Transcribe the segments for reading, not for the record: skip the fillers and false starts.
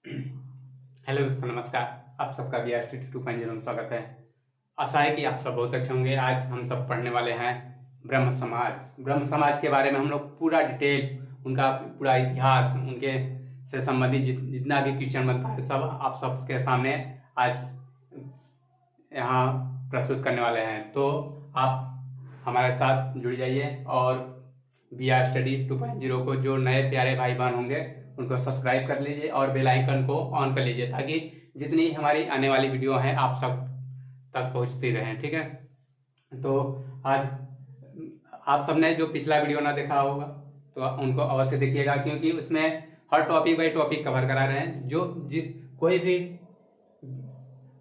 Hello दोस्तों, नमस्कार। आप सबका बी आर स्टडी 2.0 में स्वागत है। आशा है कि आप सब बहुत अच्छे होंगे। आज हम सब पढ़ने वाले हैं ब्रह्म समाज। ब्रह्म समाज के बारे में हम लोग पूरा डिटेल, उनका पूरा इतिहास, उनके से संबंधित जितना भी क्वेश्चन बनता है सब आप सबके सामने आज यहाँ प्रस्तुत करने वाले हैं। तो आप हमारे साथ जुड़ जाइए और बी आर स्टडी 2.0 को जो नए प्यारे भाई बहन होंगे उनको सब्सक्राइब कर लीजिए और बेल आइकन को ऑन कर लीजिए, ताकि जितनी हमारी आने वाली वीडियो हैं आप सब तक पहुंचती रहें। ठीक है, तो आज आप सबने जो पिछला वीडियो ना देखा होगा तो उनको अवश्य देखिएगा, क्योंकि उसमें हर टॉपिक बाई टॉपिक कवर करा रहे हैं। कोई भी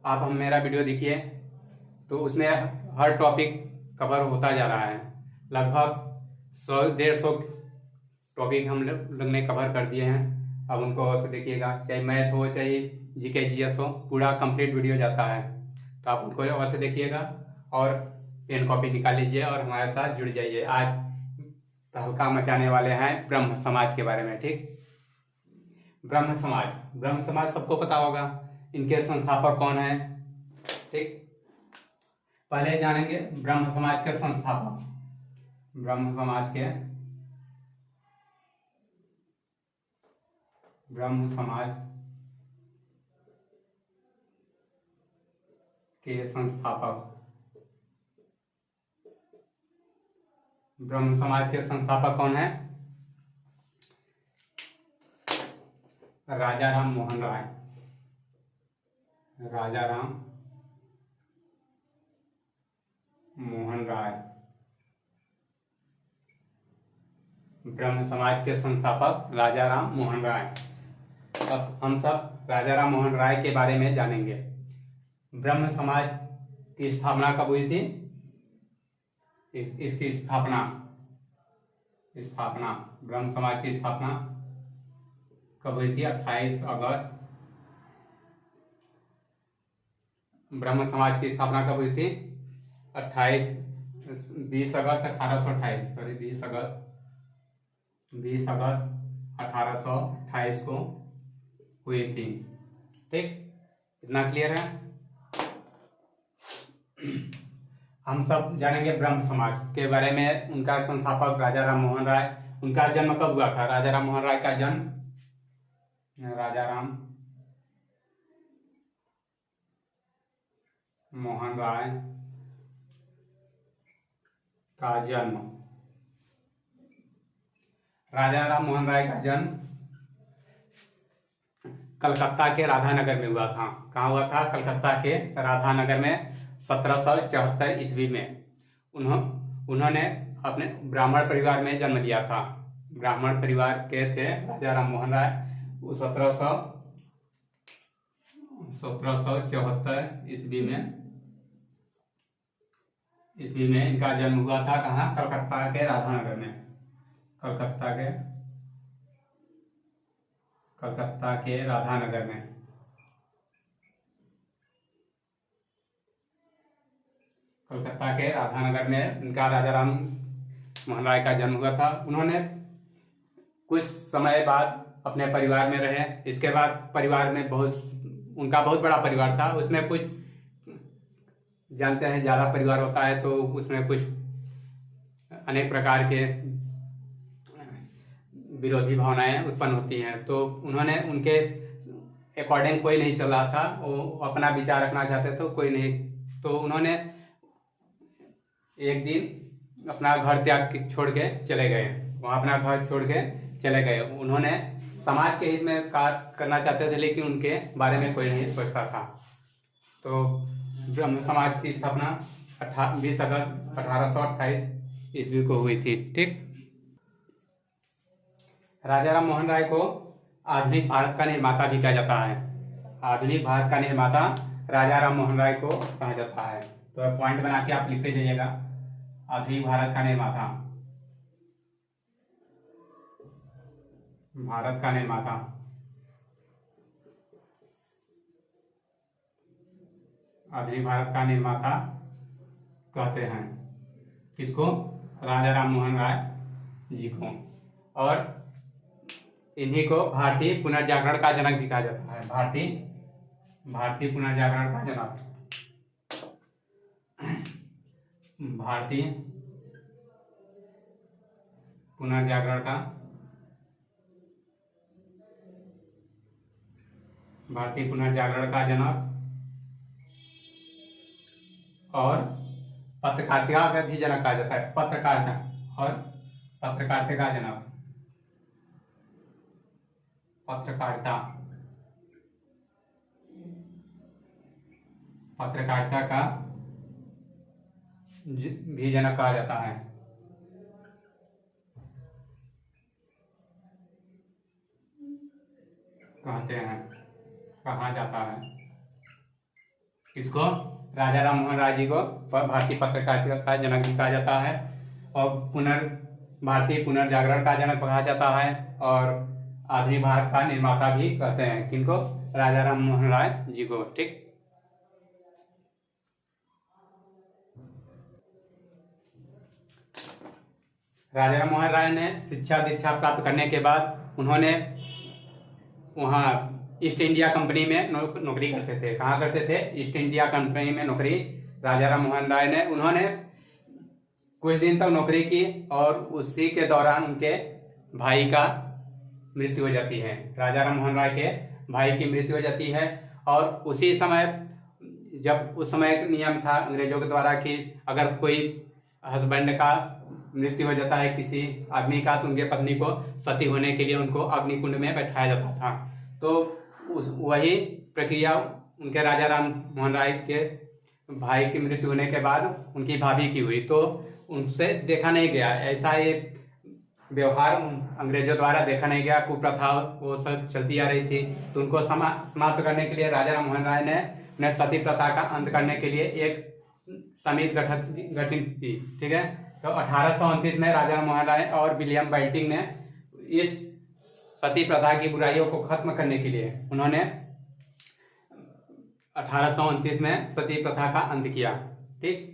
आप हम मेरा वीडियो देखिए तो उसमें हर टॉपिक कवर होता जा रहा है। लगभग 100-150 टॉपिक हम लोग ने कवर कर दिए हैं। अब उनको अवश्य देखिएगा, चाहे मैथ हो चाहे जीके जीएस हो, पूरा कंप्लीट वीडियो जाता है। तो आप उनको अवश्य देखिएगा और पेन कॉपी निकाल लीजिए और हमारे साथ जुड़ जाइए। आज तहलका मचाने वाले हैं ब्रह्म समाज के बारे में। ठीक, ब्रह्म समाज सबको पता होगा, इनके संस्थापक कौन है। ठीक, पहले जानेंगे ब्रह्म समाज के संस्थापक। ब्रह्म समाज के संस्थापक। ब्रह्म समाज के संस्थापक कौन है? राजा राम मोहन राय। राजा राम मोहन राय ब्रह्म समाज के संस्थापक राजा राम मोहन राय। अब हम सब राजा राम मोहन राय के बारे में जानेंगे। ब्रह्म समाज की स्थापना कब हुई थी? इसकी स्थापना ब्रह्म समाज की स्थापना कब हुई थी? 28 अगस्त। ब्रह्म समाज की स्थापना कब हुई थी? 20 अगस्त 1828। सॉरी, 20 अगस्त 1828 को हुई थी। ठीक, इतना क्लियर है? हम सब जानेंगे ब्रह्म समाज के बारे में। उनका संस्थापक राजा राम मोहन राय। उनका जन्म कब हुआ था? राजा राम मोहन राय का जन्म राजा राम मोहन राय का जन्म कलकत्ता के राधानगर में हुआ था। कहाँ हुआ था? कलकत्ता के राधानगर में 1774 ईस्वी में। उन्होंने अपने ब्राह्मण परिवार में जन्म लिया था। ब्राह्मण परिवार के थे राजा राम मोहन राय। 1774 ईस्वी में इनका जन्म हुआ था। कहाँ? कलकत्ता के राधानगर में। कलकत्ता के राधानगर में। कलकत्ता के राधानगर में इनका राजा राम मोहन राय का जन्म हुआ था। उन्होंने कुछ समय बाद अपने परिवार में रहे। इसके बाद परिवार में उनका बहुत बड़ा परिवार था। उसमें कुछ, जानते हैं, ज़्यादा परिवार होता है तो उसमें कुछ अनेक प्रकार के विरोधी भावनाएं उत्पन्न होती हैं। तो उन्होंने उनके अकॉर्डिंग कोई नहीं चल रहा था, वो अपना विचार रखना चाहते थे, कोई नहीं। तो उन्होंने एक दिन अपना घर छोड़ के चले गए। वहाँ अपना घर छोड़ के चले गए। उन्होंने समाज के हित में कार्य करना चाहते थे, लेकिन उनके बारे में कोई नहीं सोचता था। तो ब्रह्म समाज की स्थापना 20 अगस्त 1828 ईस्वी को हुई थी। ठीक, राजा राम मोहन राय को आधुनिक भारत का निर्माता भी कहा जाता है। आधुनिक भारत का निर्माता राजा राम मोहन राय को कहा जाता है। तो पॉइंट बना के आप लिखते जाइएगा, आधुनिक भारत का निर्माता। आधुनिक भारत का निर्माता कहते हैं किसको? राजा राम मोहन राय जी को। और इन्हीं को भारतीय पुनर्जागरण का जनक भी कहा जाता है। भारतीय पुनर्जागरण का जनक, भारतीय पुनर्जागरण का जनक और पत्रकारिता का भी जनक कहा जाता है। पत्रकारिता का जनक, पत्रकारिता का भी जनक कहा जाता है। कहा जाता है इसको, राजा राम मोहन राय जी को भारतीय पत्रकारिता का जनक भी कहा जाता है और भारतीय पुनर्जागरण का जनक कहा जाता है और आधुनिक भारत का निर्माता भी कहते हैं। किनको? राजा राम मोहन राय जी को। ठीक, राजा राम मोहन राय ने शिक्षा दीक्षा प्राप्त करने के बाद उन्होंने वहाँ ईस्ट इंडिया कंपनी में नौकरी करते थे। कहाँ करते थे? ईस्ट इंडिया कंपनी में नौकरी राजा राम मोहन राय ने, उन्होंने कुछ दिन तक नौकरी की और उसी के दौरान उनके भाई का मृत्यु हो जाती है। राजा राम मोहन राय के भाई की मृत्यु हो जाती है और उसी समय, जब उस समय एक नियम था अंग्रेजों के द्वारा कि अगर कोई हस्बैंड का मृत्यु हो जाता है किसी आदमी का, तो उनके पत्नी को सती होने के लिए उनको अग्निकुंड में बैठाया जाता था। तो वही प्रक्रिया उनके राजा राम मोहन राय के भाई की मृत्यु होने के बाद उनकी भाभी की हुई, तो उनसे देखा नहीं गया, ऐसा एक व्यवहार अंग्रेजों द्वारा देखा नहीं गया, कुप्रथा वो सब चलती आ रही थी। तो उनको समाप्त करने के लिए राजा राम मोहन राय ने सती प्रथा का अंत करने के लिए एक समिति गठित की। ठीक है, तो 1829 में राजा राम मोहन राय और विलियम बेंटिंक ने इस सती प्रथा की बुराइयों को खत्म करने के लिए उन्होंने 1829 में सती प्रथा का अंत किया। ठीक,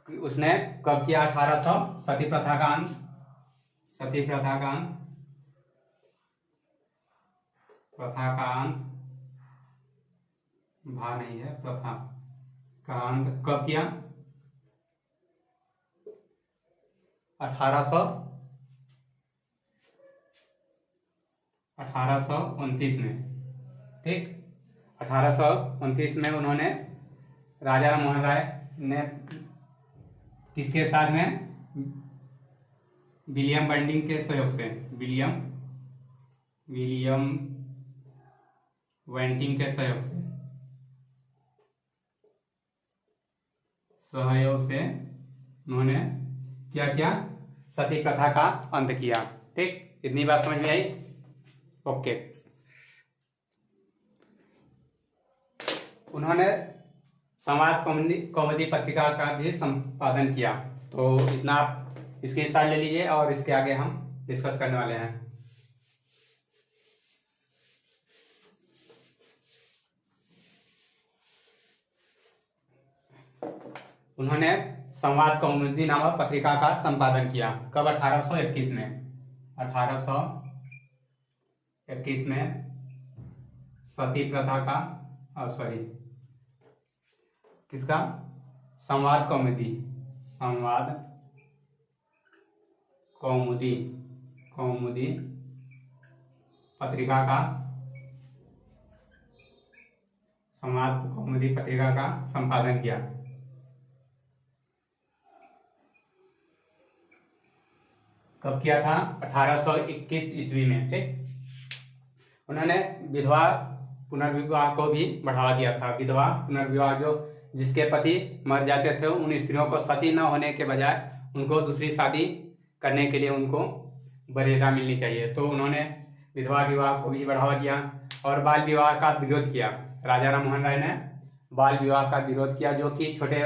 उसने कब किया? 1800 सती प्रथा का अंत, प्रथा का अंत भा नहीं है, प्रथा का अंत कब किया? 1829 में। ठीक, 1829 में उन्होंने राजा राम मोहन राय ने किसके साथ में? विलियम बेंटिंक के सहयोग से, विलियम बेंटिंक के सहयोग से उन्होंने क्या किया? सती प्रथा का अंत किया। ठीक, इतनी बात समझ में आई? ओके। उन्होंने संवाद कौमुदी पत्रिका का भी संपादन किया। तो इतना आप इसके साथ ले लीजिए और इसके आगे हम डिस्कस करने वाले हैं। उन्होंने संवाद कौमुदी नामक पत्रिका का संपादन किया। कब? 1821 में। 1821 में सती प्रथा का किसका? संवाद कौमुदी पत्रिका का, संवाद कौमुदी पत्रिका का संपादन किया। कब किया था? 1821 ईस्वी में। ठीक, उन्होंने विधवा पुनर्विवाह को भी बढ़ावा दिया था। विधवा पुनर्विवाह, जो जिसके पति मर जाते थे, उन स्त्रियों को सती न होने के बजाय उनको दूसरी शादी करने के लिए उनको वरीयता मिलनी चाहिए। तो उन्होंने विधवा विवाह को भी बढ़ावा दिया और बाल विवाह का विरोध किया। राजा राम मोहन राय ने बाल विवाह का विरोध किया, जो कि छोटे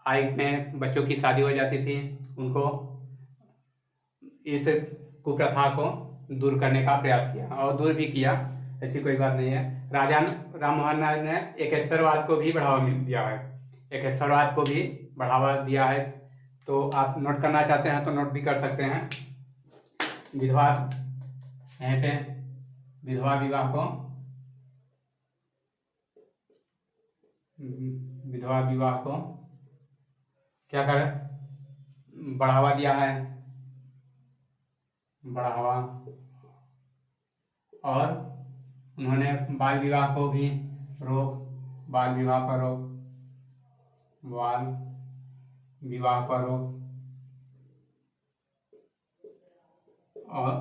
आयु में बच्चों की शादी हो जाती थी, उनको इस कुप्रथा को दूर करने का प्रयास किया और दूर भी किया, ऐसी कोई बात नहीं है। राजा राम मोहन राय ने एकेश्वरवाद को भी बढ़ावा दिया है। तो आप नोट करना चाहते हैं तो नोट भी कर सकते हैं। विधवा यहाँ पे विधवा विवाह को क्या कर बढ़ावा दिया है, बढ़ावा। और उन्होंने बाल विवाह को भी बाल विवाह पर रोक।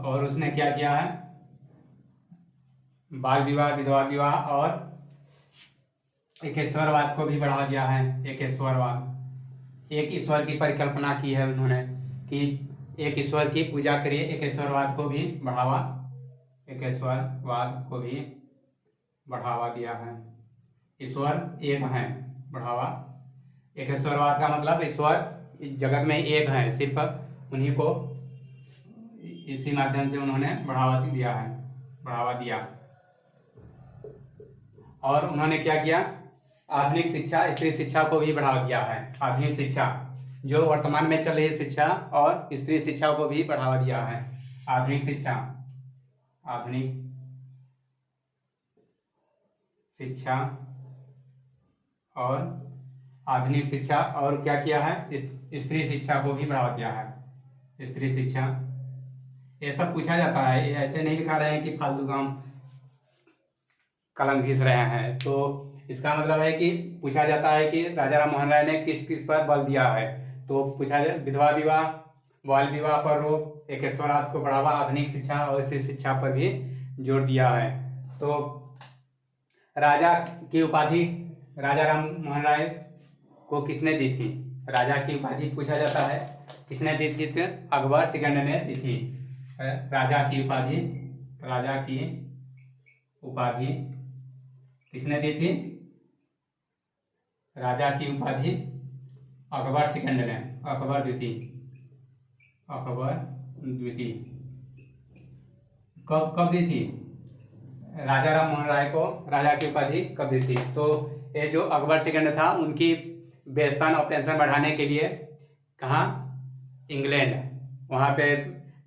और उसने क्या किया है, बाल विवाह, विधवा विवाह और एकेश्वरवाद को भी बढ़ावा दिया है। एकेश्वरवाद, एक ईश्वर की परिकल्पना की है उन्होंने कि एक ईश्वर की पूजा करिए। एकेश्वरवाद को भी बढ़ावा दिया है। ईश्वर एक है, बढ़ावा। एकेश्वरवाद का मतलब ईश्वर जगत में एक है, सिर्फ उन्हीं को, इसी माध्यम से उन्होंने बढ़ावा दिया। और उन्होंने क्या किया, आधुनिक शिक्षा, स्त्री शिक्षा को भी बढ़ावा दिया है। आधुनिक शिक्षा जो वर्तमान में चल रही शिक्षा और स्त्री शिक्षा को भी बढ़ावा दिया है। आधुनिक शिक्षा और क्या किया है, स्त्री शिक्षा को भी बढ़ावा दिया है। स्त्री शिक्षा, ये सब पूछा जाता है, ये ऐसे नहीं लिखा रहे हैं कि फालतू काम कलम घिस रहे हैं। तो इसका मतलब है कि पूछा जाता है कि राजा राम मोहन राय ने किस किस पर बल दिया है। तो पूछा जाए, विधवा विवाह, बाल विवाह पर रोक, एकेश्वरवाद को बढ़ावा, आधुनिक शिक्षा और स्त्री शिक्षा पर भी जोर दिया है। तो राजा की उपाधि राजा राम मोहन राय को किसने दी थी? राजा की उपाधि पूछा जाता है, किसने दी थी? अकबर सेकंड ने दी थी। राजा की उपाधि किसने दी थी? राजा की उपाधि अकबर सेकंड ने, अकबर द्वितीय। कब दी थी? राजा राम मोहन राय को राजा की उपाधि कब दी थी? तो ये जो अकबर सेकंड था, उनकी वेतन और पेंशन बढ़ाने के लिए कहाँ? इंग्लैंड, वहाँ पे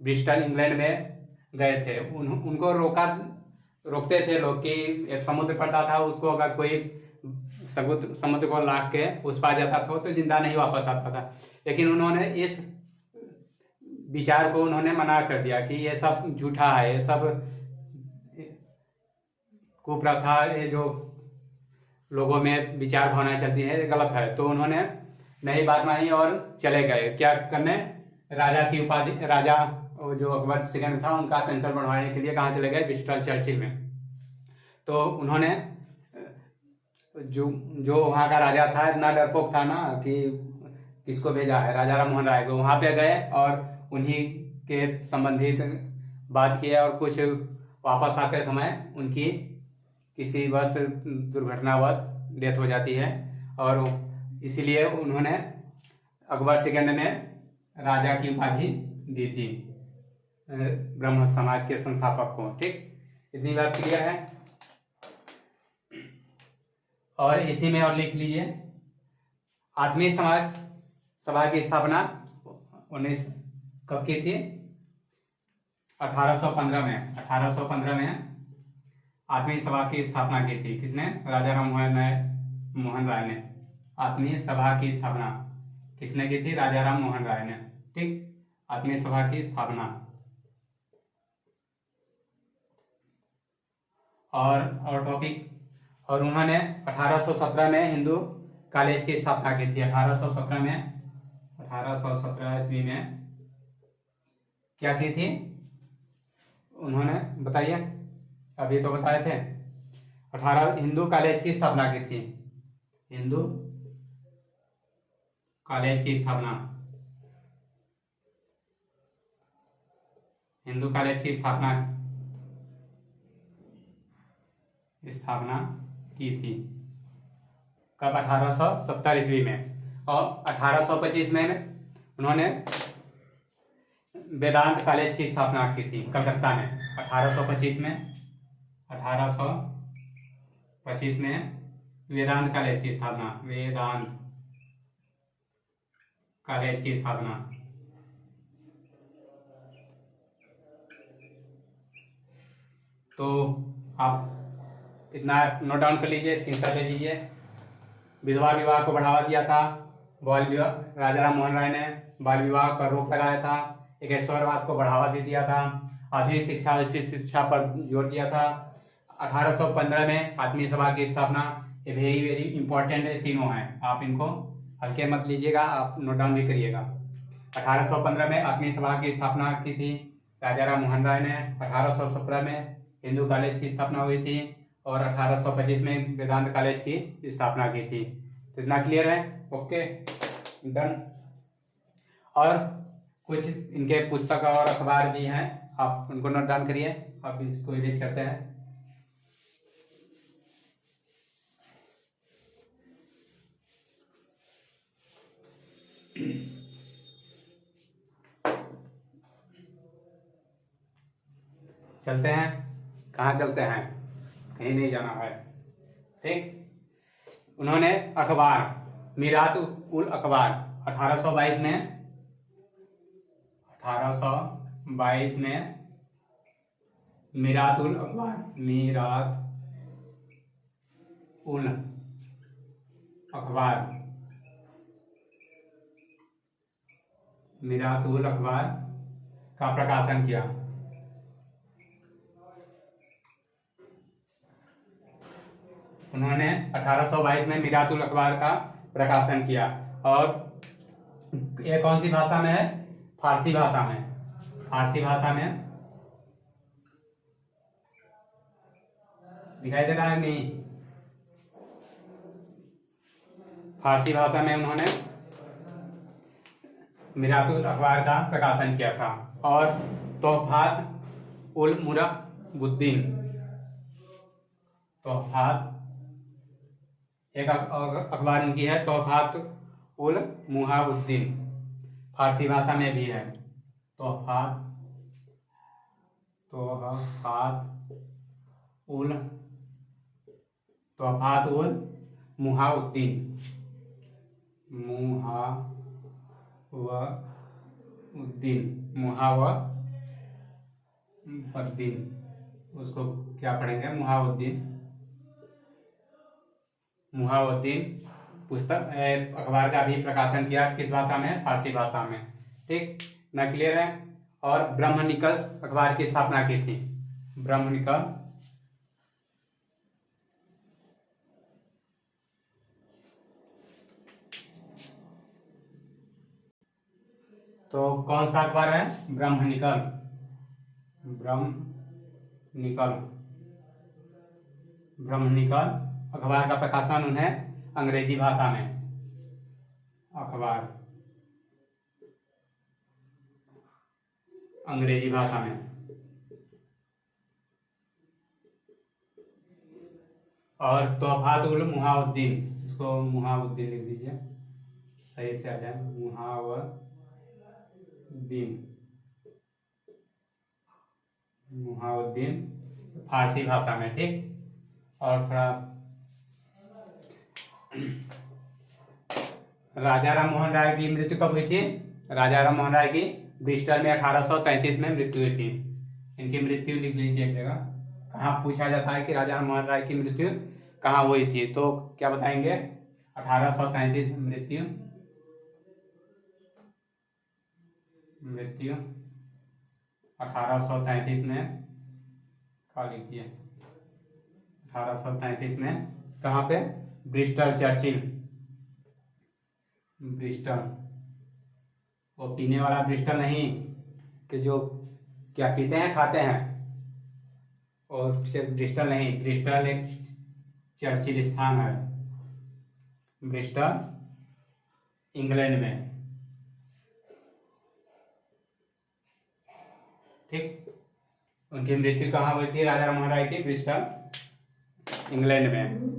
ब्रिस्टल इंग्लैंड में गए थे। उनको रोकते थे लोग कि एक समुद्र पड़ता था, उसको अगर कोई समुद्र को लाग के उस पार जाता था तो जिंदा नहीं वापस आता था। लेकिन उन्होंने इस विचार को उन्होंने मना कर दिया कि ये सब झूठा है, ये सब कुप्रथा, ये जो लोगों में विचार भावनाएं चलती है, ये गलत है। तो उन्होंने नहीं बात मानी और चले गए क्या करने? राजा की उपाधि, राजा जो अकबर सेकंड था, उनका पेंशन बढ़वाने के लिए कहाँ चले गए? ब्रिस्टल चर्चिल में। तो उन्होंने जो वहाँ का राजा था, इतना डरपोक था ना कि किसको भेजा है, राजा राम मोहन राय को। वहाँ पे गए और उन्हीं के संबंधित बात किया और कुछ वापस आते समय उनकी किसी बस दुर्घटनावश डेथ हो जाती है। और इसीलिए उन्होंने, अकबर सेकंड ने राजा की उपाधि दी थी ब्रह्म समाज के संस्थापक को। ठीक, इतनी बात क्लियर है। और इसी में और लिख लीजिए, आत्मीय समाज सभा की स्थापना 19 कब की थी? 1815 में। 1815 में आत्मीय सभा की स्थापना की थी। किसने? राजा राम मोहन राय ने। आत्मीय सभा की स्थापना किसने की थी? राजा राम मोहन राय ने। ठीक, आत्मीय सभा की स्थापना। और टॉपिक, और उन्होंने 1817 में हिंदू कॉलेज की स्थापना की थी। 1817 ईस्वी में क्या की थी उन्होंने? बताइए, अभी तो बताए थे। हिंदू कॉलेज की स्थापना की थी। हिंदू कॉलेज की स्थापना, हिंदू कॉलेज की स्थापना की थी। कब? 1870 ईस्वी में। और 1825 में उन्होंने वेदांत कॉलेज की स्थापना की थी कलकत्ता में। 1825 में वेदांत कॉलेज की स्थापना, वेदांत कॉलेज की स्थापना। तो आप इतना नोट डाउन कर लीजिए, स्क्रीनशॉट ले लीजिए। विधवा विवाह को बढ़ावा दिया था बाल विवाह, राजा राम मोहन राय ने बाल विवाह पर रोक लगाया था। एकेश्वरवाद को बढ़ावा दे दिया था। आधुनिक शिक्षा उच्च शिक्षा पर जोर दिया था। 1815 में आत्मीय सभा की स्थापना। ये वेरी वेरी इंपॉर्टेंट है, तीनों हैं, आप इनको हल्के मत लीजिएगा, आप नोट डाउन भी करिएगा। 1815 में आत्मीय सभा की स्थापना की थी राजा राम मोहन राय ने। 1817 में हिंदू कॉलेज की स्थापना हुई थी और 1825 में वेदांत कॉलेज की स्थापना की थी। तो इतना क्लियर है? Okay, done. और कुछ इनके पुस्तक और अखबार भी हैं, आप उनको नोट डाउन करिए। आप इसको इरेज करते हैं। चलते हैं, कहाँ चलते हैं? कहीं नहीं जाना है, ठीक। उन्होंने अखबार मीरात उल अखबार 1822 में मीरात उल अखबार का प्रकाशन किया। उन्होंने 1822 में मीरात उल अखबार का प्रकाशन किया और ये कौन सी भाषा में है? फारसी भाषा में। दिखाई दे रहा है नहीं? फारसी भाषा में उन्होंने मीरात उल अखबार का प्रकाशन किया था। और तोहफात उल मुराबुद्दीन, एक अखबार उनकी है तोहफात उल मुहाबुद्दीन, फारसी भाषा में भी है। तोहफात उल मुहाउद्दीन, उसको क्या पढ़ेंगे? मुहाउद्दीन पुस्तक अखबार का भी प्रकाशन किया। किस भाषा में? फारसी भाषा में, ठीक ना? क्लियर है? और ब्रह्मनिकल अखबार की स्थापना की थी। ब्रह्मनिकल तो कौन सा अखबार है? ब्रह्मनिकल अखबार का प्रकाशन उन्हें अंग्रेजी भाषा में, अंग्रेजी भाषा में। और तोहफात उल मुहाउद्दीन, इसको मुहाउद्दीन लिख दीजिए, सही से आ जाए। मुहाउद्दीन फारसी भाषा में, ठीक। और थोड़ा राजा राम मोहन राय की मृत्यु कब हुई थी? राजा राम मोहन राय की ब्रिस्टल में 1833 में मृत्यु हुई थी। इनकी मृत्यु लिख लीजिए एक जगह। कहाँ पूछा जाता है कि राजा राम मोहन राय की मृत्यु कहाँ हुई थी, तो क्या बताएंगे? 1833 में मृत्यु 1833 में, क्या लिखिए? 1833 में कहाँ पे? ब्रिस्टल चर्चिल, वो पीने वाला ब्रिस्टल नहीं कि जो क्या पीते हैं खाते हैं, और सिर्फ ब्रिस्टल नहीं, ब्रिस्टल एक चर्चिल स्थान है, ब्रिस्टल इंग्लैंड में, ठीक। उनकी मृत्यु कहाँ हुई थी राजा राम मोहन राय की? ब्रिस्टल इंग्लैंड में।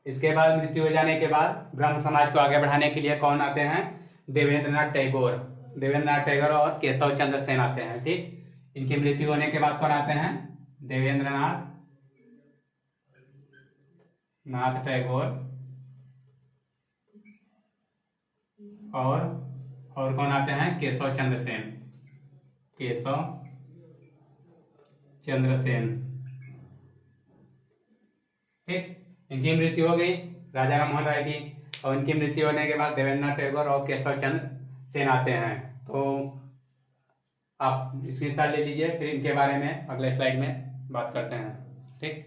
इसके बाद मृत्यु हो जाने के बाद ब्रह्म समाज को आगे बढ़ाने के लिए कौन आते हैं? देवेंद्रनाथ टैगोर और केशव चंद्र सेन आते हैं, ठीक। इनकी मृत्यु होने के बाद कौन आते हैं? देवेंद्रनाथ टैगोर और कौन आते हैं? केशव चंद्र सेन चंद्र सेन। ठीक, इनकी मृत्यु हो गई राजा राम मोहन राय की, और इनकी मृत्यु होने के बाद देवेंद्रनाथ टैगोर और केशव चंद्र सेन आते हैं। तो आप स्क्रीनशॉट ले लीजिए, फिर इनके बारे में अगले स्लाइड में बात करते हैं। ठीक,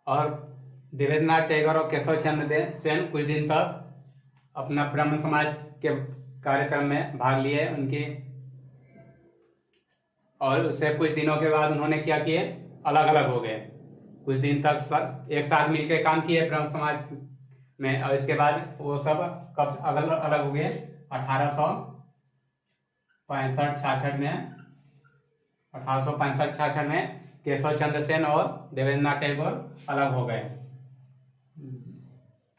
और देवेंद्रनाथ टैगोर और केशव चंद्र सेन कुछ दिन तक अपना ब्रह्म समाज के कार्यक्रम में भाग लिए उनकी, और उससे कुछ दिनों के बाद उन्होंने क्या किए, अलग अलग हो गए। कुछ दिन तक एक साथ मिलकर काम किए ब्रह्म समाज में, और इसके बाद वो सब कब अलग अलग हो गए, 1865-66 में। 1865-66 में केशव चंद्र सेन और देवेंद्रनाथ टैगोर अलग हो गए।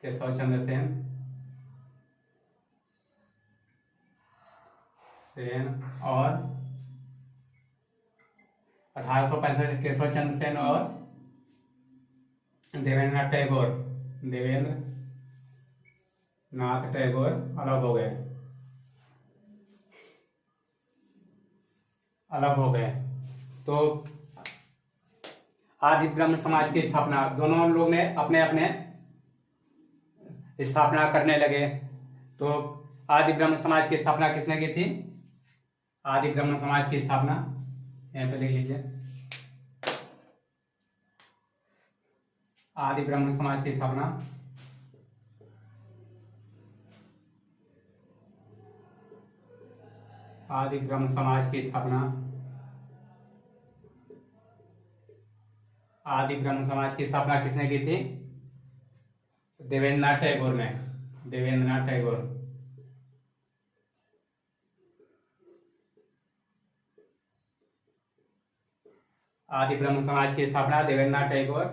केशव चंद्र सेन और 1865 केशव चंद्र सेन और देवेंद्रनाथ टैगोर अलग हो गए। तो आदि ब्रह्म समाज की स्थापना, दोनों लोग ने अपने अपने स्थापना करने लगे। तो आदि ब्रह्म समाज की स्थापना किसने की थी? आदि ब्रह्म समाज की स्थापना यहाँ पे लिख लीजिए। आदि ब्रह्म समाज की स्थापना आदि ब्रह्म समाज की स्थापना आदि ब्रह्म समाज की स्थापना किसने की थी? देवेंद्रनाथ टैगोर ने। देवेंद्रनाथ टैगोर। आदि ब्रह्म समाज की स्थापना देवेंद्रनाथ टैगोर,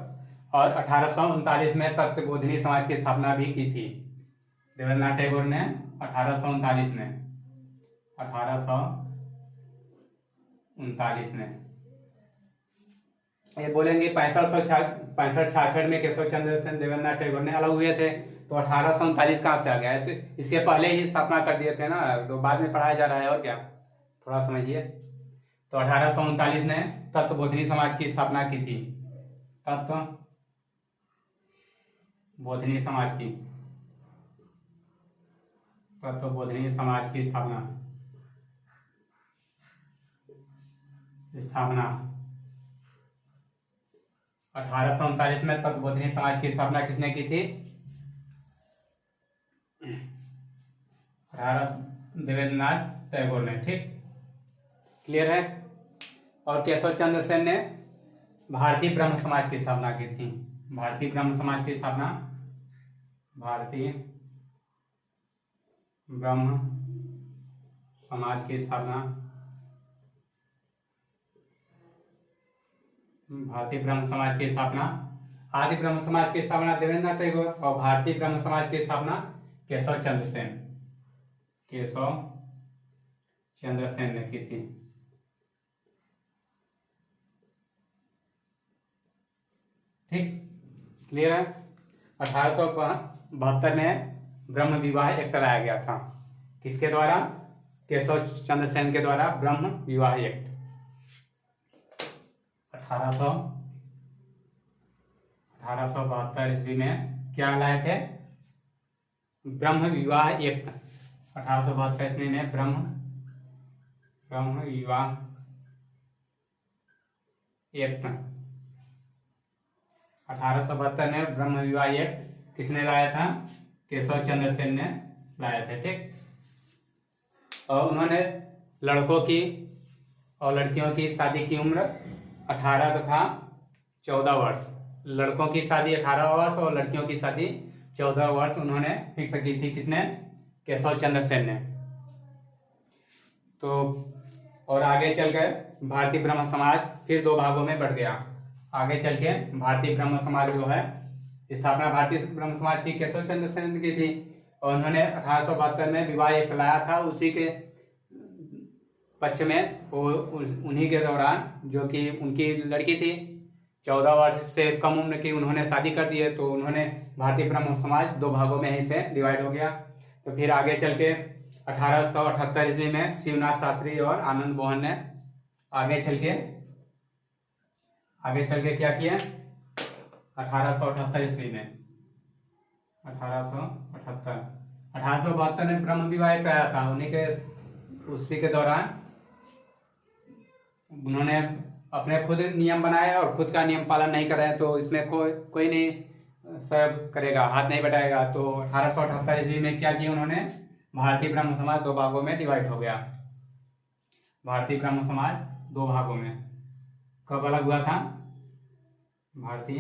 और 1839 में तत्वबोधिनी समाज की स्थापना भी की थी देवेंद्रनाथ टैगोर ने। 1839 में ये बोलेंगे 65-66 में केशव चंद्र सेन देवेंद्रनाथ टैगोर ने अलग हुए थे, तो 1839 कहाँ से आ गया है? तो इसके पहले ही स्थापना कर दिए थे ना, तो बाद में पढ़ाया जा रहा है, और क्या, थोड़ा समझिए। तो 1839 ने तत्वबोधिनी समाज की स्थापना की थी। तत्वबोधिनी समाज की स्थापना 1839 में तत्वबोधिनी समाज की स्थापना किसने की थी? देवेंद्रनाथ टैगोर ने। ठीक, क्लियर है। और केशव चंद्र सेन ने भारतीय ब्रह्म समाज की स्थापना की थी। भारतीय ब्रह्म समाज की स्थापना भारतीय ब्रह्म समाज की स्थापना भारतीय ब्रह्म समाज की स्थापना आदि ब्रह्म समाज की स्थापना देवेंद्रनाथ टैगोर, और भारतीय ब्रह्म समाज की स्थापना केशव चंद्र सेन ने की थी। ठीक, क्लियर है। 1872 में ब्रह्म विवाह एक्ट लाया गया था। किसके द्वारा? केशव चंद्र सेन के द्वारा ब्रह्म विवाह एक्ट। 1872 ईस्वी में क्या लाए थे? ब्रह्म विवाह एक्ट। 1872 ईस्वी में ब्रह्म विवाह एक्ट। 1872 में ब्रह्म विवाह एक्ट किसने लाया था? केशव चंद्र सेन ने लाया था। ठीक, और उन्होंने लड़कों की और लड़कियों की शादी की उम्र 18 तथा 14 वर्ष। लड़कों की शादी 18 वर्ष और लड़कियों की शादी 14 वर्ष उन्होंने फिक्स की थी। किसने? केशव चंद्र सेन ने। तो और आगे चल गए भारतीय ब्रह्म समाज फिर दो भागों में बढ़ गया। आगे चल के भारतीय ब्रह्म समाज जो है, स्थापना भारतीय ब्रह्म समाज की केशव चंद्र सेन की थी, और उन्होंने 1872 में विवाह एक लाया था, उसी के पक्ष में वो उन्हीं के दौरान जो कि उनकी लड़की थी 14 वर्ष से कम उम्र की, उन्होंने शादी कर दी है। तो उन्होंने भारतीय ब्रह्म समाज दो भागों में ही से डिवाइड हो गया। तो फिर आगे चल के 1878 ईस्वी में शिवनाथ शास्त्री और आनंद मोहन ने आगे चल के क्या किया, 1878 ईस्वी में 1872 में ब्रह्म विवाह कराया था। उन्हीं के उसी के दौरान उन्होंने अपने खुद नियम बनाए और खुद का नियम पालन नहीं कर रहे हैं, तो इसमें कोई नहीं सब करेगा, हाथ नहीं बढ़ाएगा। तो 1878 ईस्वी में क्या किया उन्होंने, भारतीय ब्रह्म समाज दो भागों में डिवाइड हो गया। भारतीय ब्रह्म समाज दो भागों में कब अलग हुआ था, भारतीय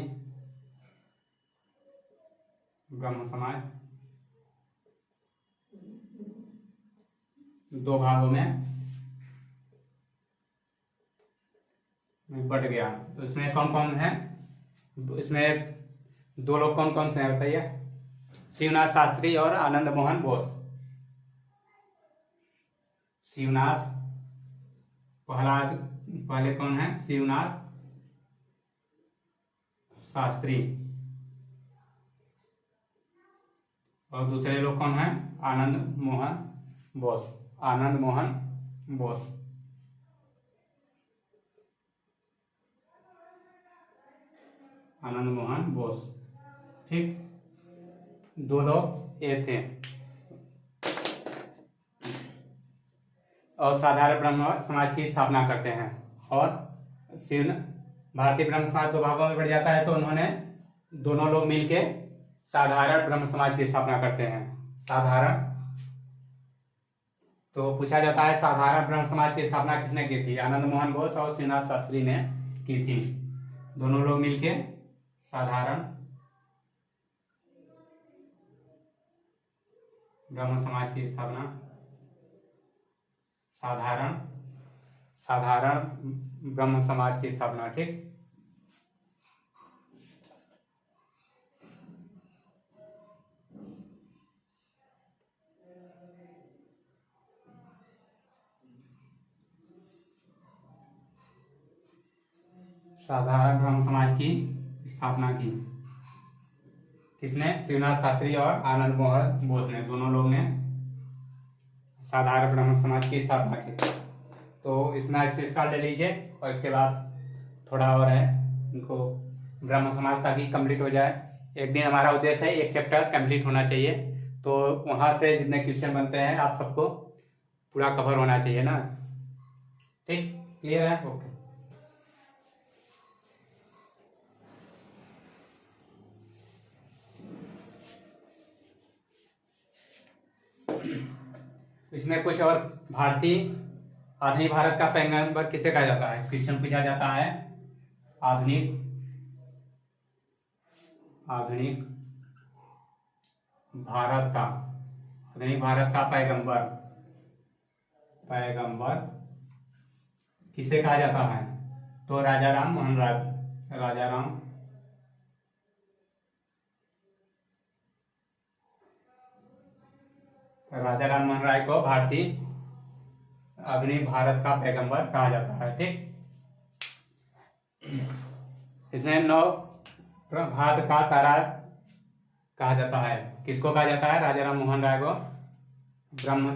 ब्रह्म समाज दो भागों में बट गया। तो इसमें कौन कौन है, इसमें दो लोग कौन कौन से हैं बताइए, शिवनाथ शास्त्री और आनंद मोहन बोस। शिवनाथ पहले कौन है, शिवनाथ शास्त्री, और दूसरे लोग कौन हैं, आनंद मोहन बोस। आनंद मोहन बोस आनंद मोहन बोस, ठीक, दो लोग ये थे। और साधारण ब्रह्म समाज की स्थापना करते हैं। और भारतीय ब्रह्म समाज दो भागों में बढ़ जाता है, तो उन्होंने दोनों लोग मिलके साधारण ब्रह्म समाज की स्थापना करते हैं। साधारण, तो पूछा जाता है साधारण ब्रह्म समाज की स्थापना किसने की थी, आनंद मोहन बोस और शिवनाथ शास्त्री ने की थी। दोनों लोग मिलके साधारण ब्रह्म समाज की स्थापना, साधारण ब्रह्म समाज की स्थापना, ठीक। साधारण ब्रह्म समाज की स्थापना की किसने, शिवनाथ शास्त्री और आनंद मोहन बोस ने, दोनों लोग ने साधारण ब्रह्म समाज की स्थापना की। तो इसमें स्क्रीनशॉट ले लीजिए, और इसके बाद थोड़ा और है इनको ब्रह्म समाज ताकि कंप्लीट हो जाए। एक दिन हमारा उद्देश्य है एक चैप्टर कंप्लीट होना चाहिए, तो वहां से जितने क्वेश्चन बनते हैं आप सबको पूरा कवर होना चाहिए ना, ठीक, क्लियर है, ओके। इसमें कुछ और आधुनिक भारत का पैगंबर किसे कहा जाता है, क्वेश्चन पूछा जाता है। आधुनिक भारत का पैगंबर किसे कहा जाता है, तो राजाराम मोहन राय को आधुनिक भारत का पैगंबर कहा जाता है, ठीक। इसमें नव प्रभात का तारा कहा जाता है, किसको कहा जाता है, राजाराम मोहन राय को ब्रह्म,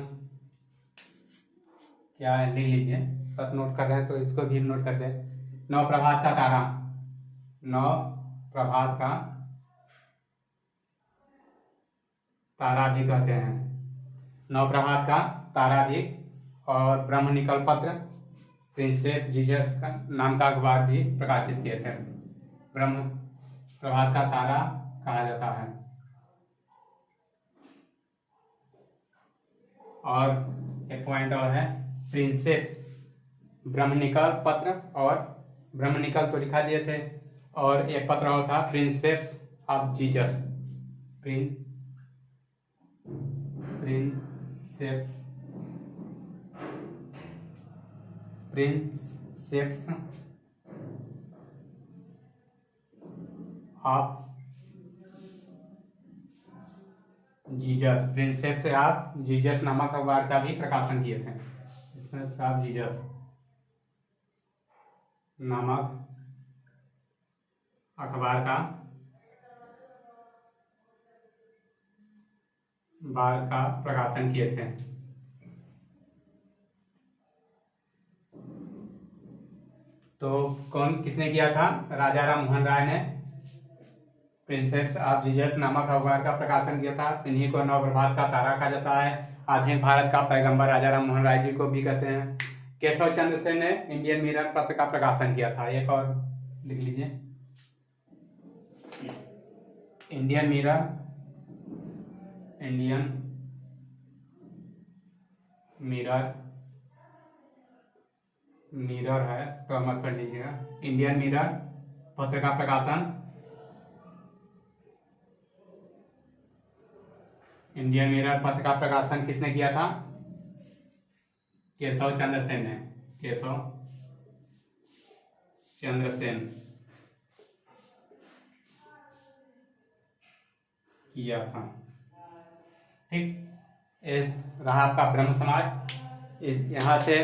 क्या है लिख लीजिए, सब नोट कर रहे हैं तो इसको भी नोट कर दे। नव प्रभात का तारा भी कहते हैं, नव प्रभात का तारा भी, और ब्रह्म निकल पत्र प्रिंसेप जीसस का नाम का अखबार भी प्रकाशित किए थे। ब्रह्म प्रभात का तारा कहा जाता है। और एक पॉइंट और है, प्रिंसेप ब्रह्मनिकल पत्र, और ब्रह्मनिकल तो लिखा दिए थे, और एक पत्र और था princeps of Jesus, princeps of Jesus, Jesus, princeps of Jesus नामक अखबार का भी प्रकाशन किए थे। प्रिंसेप्स ऑफ जीसस नामक अखबार का प्रकाशन किए थे। तो कौन किसने किया था? राजा राम मोहन राय ने प्रिंसेप्स ऑफ जीसस नामक अखबार का प्रकाशन किया था। इन्हीं को नवप्रभात का तारा कहा जाता है। आधुनिक भारत का पैगंबर राजा राम मोहन राय जी को भी कहते हैं। केशव चंद्र सेन ने इंडियन मिरर पत्र का प्रकाशन किया था। एक और लिख लीजिए, इंडियन मिरर है तो मत पढ़ लीजिएगा। इंडियन मिरर पत्र का प्रकाशन किसने किया था? केशव चंद्र सेन ने। केशव चंद्र सेन किया था। ठीक, ये रहा आपका ब्रह्म समाज। यहाँ से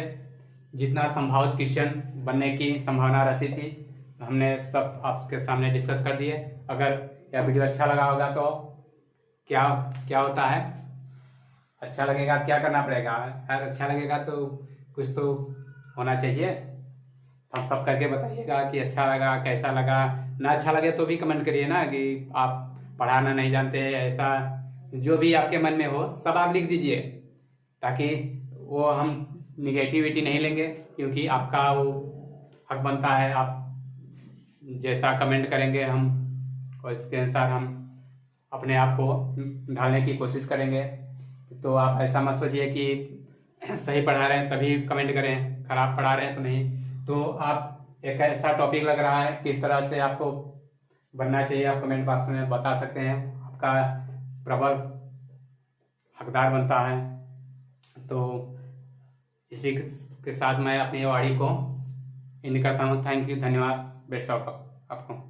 जितना संभावित क्वेश्चन बनने की संभावना रहती थी हमने सब आपके सामने डिस्कस कर दिए। अगर यह वीडियो अच्छा लगा होगा तो क्या होता है, अच्छा लगेगा क्या करना पड़ेगा? अगर अच्छा लगेगा तो कुछ तो होना चाहिए। हम सब करके बताइएगा कि अच्छा लगा, कैसा लगा। ना अच्छा लगे तो भी कमेंट करिए ना कि आप पढ़ाना नहीं जानते, ऐसा जो भी आपके मन में हो सब आप लिख दीजिए, ताकि वो हम निगेटिविटी नहीं लेंगे, क्योंकि आपका वो हक बनता है। आप जैसा कमेंट करेंगे हम और इसके अनुसार हम अपने आप को ढालने की कोशिश करेंगे। तो आप ऐसा मत सोचिए कि सही पढ़ा रहे हैं तभी कमेंट करें, खराब पढ़ा रहे हैं तो नहीं। तो आप एक ऐसा टॉपिक लग रहा है किस तरह से आपको बनना चाहिए, आप कमेंट बॉक्स में बता सकते हैं। आपका प्रबल हकदार बनता है। तो इसी के साथ मैं अपनी वाणी को एंड करता हूँ। थैंक यू, धन्यवाद, बेस्ट ऑफ आपको।